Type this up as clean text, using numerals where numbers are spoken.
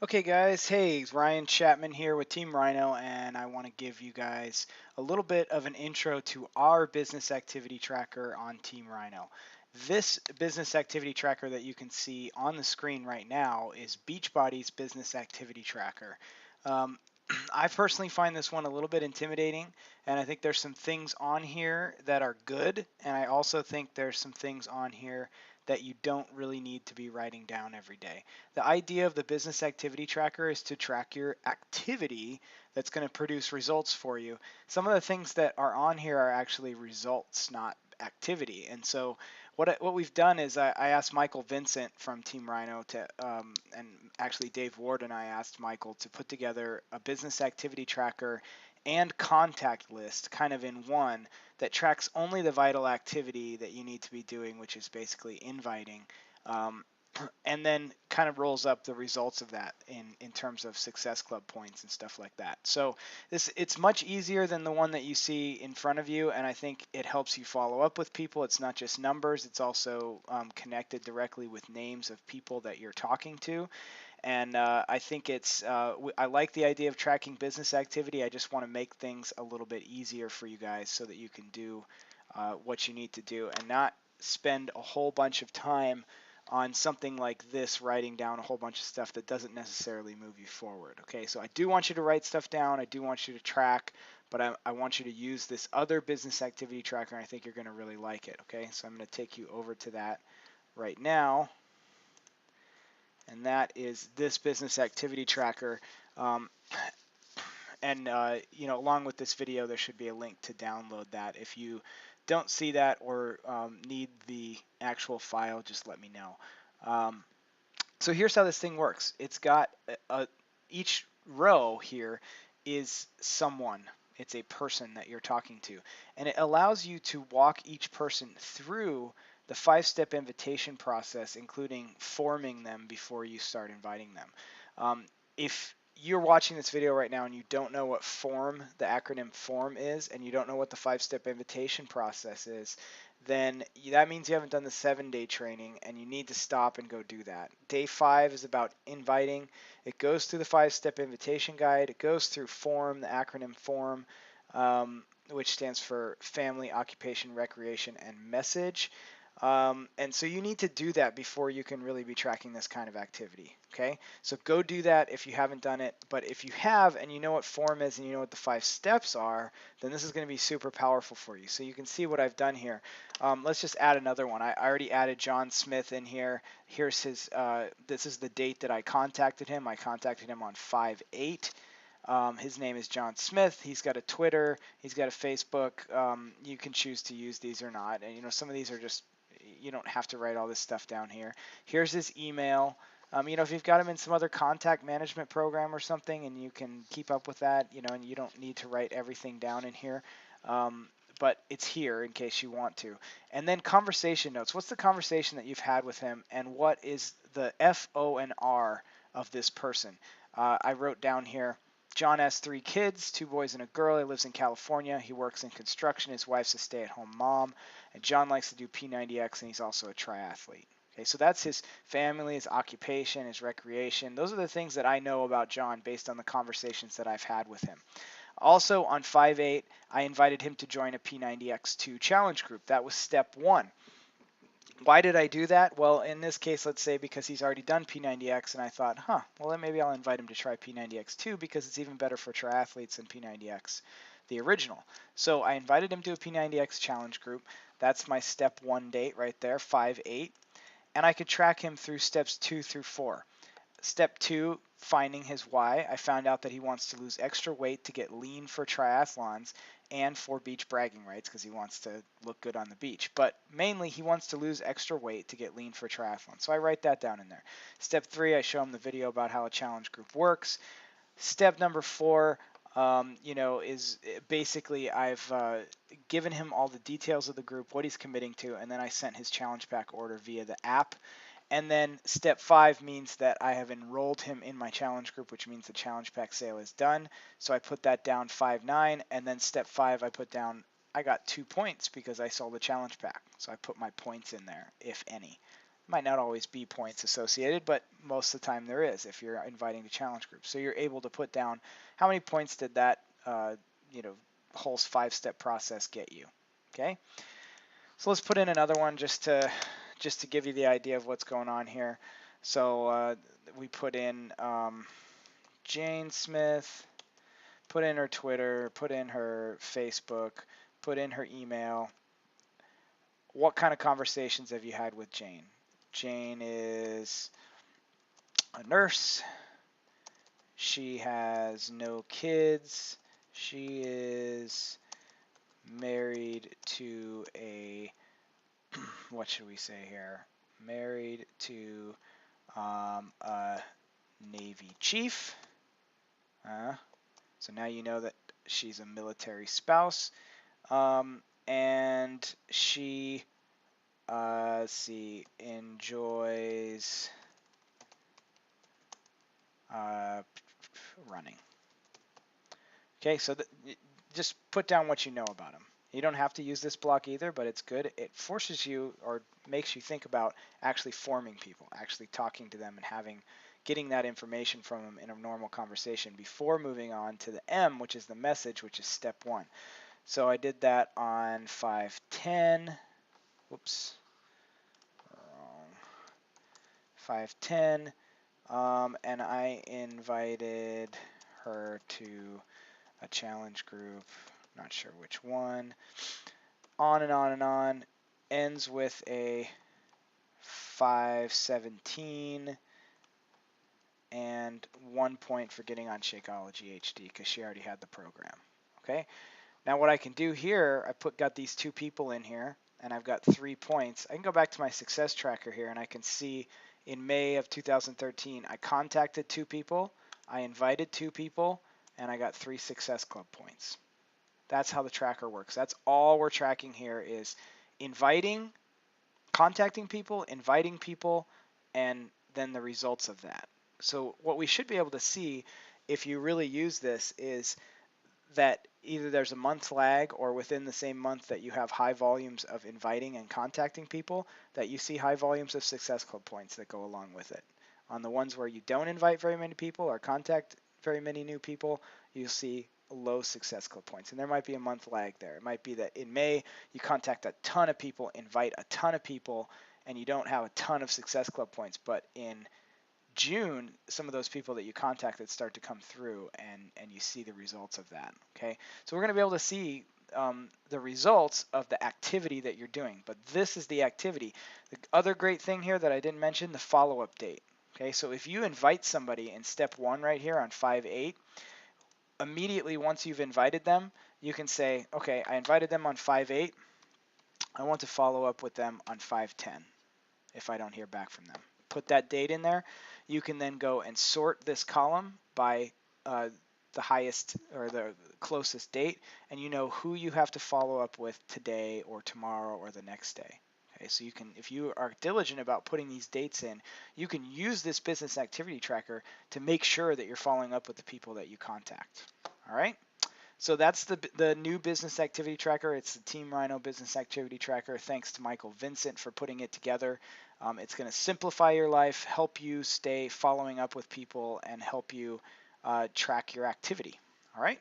Okay, guys. Hey, it's Ryan Chapman here with Team Rhino, and I want to give you guys a little bit of an intro to our business activity tracker on Team Rhino. This business activity tracker that you can see on the screen right now is Beachbody's business activity tracker. Um, I personally find this one a little bit intimidating, and I think there's some things on here that are good, and I also think there's some things on here that you don't really need to be writing down every day. The idea of the business activity tracker is to track your activity that's going to produce results for you. Some of the things that are on here are actually results, not activity. And so what we've done is I asked Michael Vincent from Team Rhino to, and actually Dave Ward and I asked Michael to put together a business activity tracker and contact list kind of in one that tracks only the vital activity that you need to be doing, which is basically inviting. Um, and then kind of rolls up the results of that in terms of success club points and stuff like that. So it's much easier than the one that you see in front of you, and I think it helps you follow up with people. It's not just numbers; it's also connected directly with names of people that you're talking to. And I think I like the idea of tracking business activity. I just want to make things a little bit easier for you guys so that you can do what you need to do and not spend a whole bunch of time on something like this, writing down a whole bunch of stuff that doesn't necessarily move you forward. Okay, so I do want you to write stuff down. I do want you to track, but I want you to use this other business activity tracker, and I think you're going to really like it. Okay, so I'm going to take you over to that right now, and that is this business activity tracker. Um, and along with this video, there should be a link to download that. If you don't see that or need the actual file, just let me know. Um, so here's how this thing works. It's got each row here is someone. It's a person that you're talking to. And it allows you to walk each person through the 5-step invitation process, including forming them before you start inviting them. If you're watching this video right now and you don't know what form, the acronym form is, and you don't know what the 5-step invitation process is, then that means you haven't done the 7-day training and you need to stop and go do that. Day 5 is about inviting. It goes through the 5-step invitation guide. It goes through form, the acronym form, which stands for family, occupation, recreation, and message. And so you need to do that before you can really be tracking this kind of activity. Okay, so go do that if you haven't done it. But if you have and you know what form is and you know what the 5 steps are, then this is going to be super powerful for you. So you can see what I've done here. Let's just add another one. I already added John Smith in here. Here's his. This is the date that I contacted him. I contacted him on 5/8. His name is John Smith. He's got a Twitter. He's got a Facebook. You can choose to use these or not. And some of these are just, you don't have to write all this stuff down here. Here's his email. If you've got him in some other contact management program or something, and you can keep up with that, and you don't need to write everything down in here. But it's here in case you want to. And then conversation notes. What's the conversation that you've had with him, and what is the F, O, and R of this person? I wrote down here, John has 3 kids, 2 boys and a girl. He lives in California. He works in construction. His wife's a stay-at-home mom. And John likes to do P90X, and he's also a triathlete. Okay, so that's his family, his occupation, his recreation. Those are the things that I know about John based on the conversations that I've had with him. Also, on 5/8, I invited him to join a P90X2 challenge group. That was step 1. Why did I do that? Well, in this case, let's say because he's already done P90X, and I thought, well, then maybe I'll invite him to try P90X2 because it's even better for triathletes than P90X, the original. So I invited him to a P90X challenge group. That's my step 1 date right there, 5/8. And I could track him through steps 2 through 4. Step 2, finding his why. I found out that he wants to lose extra weight to get lean for triathlons and for beach bragging rights because he wants to look good on the beach. But mainly he wants to lose extra weight to get lean for triathlon. So I write that down in there. Step 3, I show him the video about how a challenge group works. Step number 4, is basically I've given him all the details of the group, what he's committing to, and then I sent his challenge pack order via the app. And then step 5 means that I have enrolled him in my challenge group, which means the challenge pack sale is done. So I put that down 5/9, and then step 5 I put down, I got 2 points because I sold the challenge pack. So I put my points in there, if any. Might not always be points associated, but most of the time there is if you're inviting to challenge groups. So you're able to put down how many points did that whole 5-step process get you. Okay. So let's put in another one just to give you the idea of what's going on here. So we put in Jane Smith, put in her Twitter, put in her Facebook, put in her email. What kind of conversations have you had with Jane? Jane is a nurse. She has no kids. She is married to a, what should we say here? Married to a Navy chief. So now you know that she's a military spouse. And she, enjoys running. Okay, so just put down what you know about them. You don't have to use this block either, but it's good. It forces you or makes you think about actually forming people, actually talking to them and getting that information from them in a normal conversation before moving on to the M, which is the message, which is step 1. So I did that on 510. Whoops. Wrong. 510. And I invited her to a challenge group, not sure which one, on and on and on, ends with a 517 and 1 point for getting on Shakeology HD because she already had the program. Okay, now what I can do here, I got these 2 people in here and I've got 3 points. I can go back to my success tracker here and I can see in May of 2013 I contacted 2 people, I invited 2 people, and I got 3 Success Club points. That's how the tracker works. That's all we're tracking here is contacting people, inviting people, and then the results of that. So what we should be able to see if you really use this is that either there's a month lag or within the same month that you have high volumes of inviting and contacting people, that you see high volumes of Success Club points that go along with it. On the ones where you don't invite very many people or contact very many new people, you'll see low Success Club points. And there might be a month lag there. It might be that in May, you contact a ton of people, invite a ton of people, and you don't have a ton of Success Club points. But in June, some of those people that you contacted start to come through and you see the results of that. Okay, so we're going to be able to see the results of the activity that you're doing, but this is the activity. The other great thing here that I didn't mention, the follow-up date. Okay, so if you invite somebody in step 1 right here on 5/8, immediately once you've invited them, you can say, okay, I invited them on 5/8. I want to follow up with them on 5/10 if I don't hear back from them. Put that date in there. You can then go and sort this column by the highest or the closest date, and you know who you have to follow up with today or tomorrow or the next day. Okay, so you can, if you are diligent about putting these dates in, you can use this business activity tracker to make sure that you're following up with the people that you contact. All right. So that's the new business activity tracker. It's the Team Rhino business activity tracker. Thanks to Michael Vincent for putting it together. It's going to simplify your life, help you stay following up with people, and help you track your activity. All right.